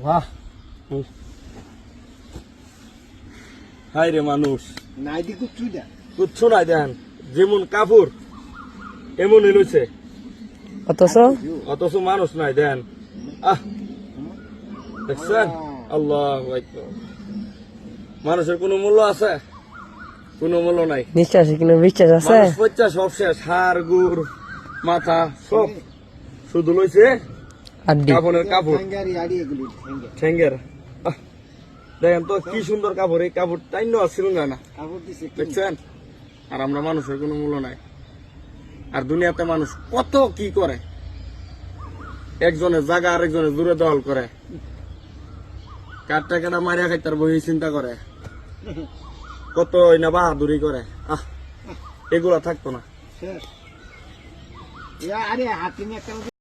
বাহ হাই রে মানুষ নাইদি কিচ্ছু নাই দেন যেমন কাপড় এমন এলুছে অথচ মানুষ নাই দেন দেখছেন আল্লাহু আকবার মানুষের কোনো মূল্য আছে কোনো মূল্য নাই নিশ্চয় কোনো বিশ্বাস আছে মানুষ পয়সা সব শেষ হাড় গুড় মাথা সব শুধু লইছে কাপড়ের কাপড় ঠেঙ্গের দেখেন তো কি সুন্দর কাপড় এই কাপড় টাইন্য আসছিল না দেখছেন আর আমরা মানুষের কোনো মূল্য নাই আর দুনিয়াতে মানুষ কত কি করে একজনের জায়গা আরেকজনের দূরে দখল করে কাটটা কাটা মারিয়া খাইতার বই চিন্তা করে কত না বাহাদুরি করে এগুলা থাকতো না আরে হাতে নিয়ে একটা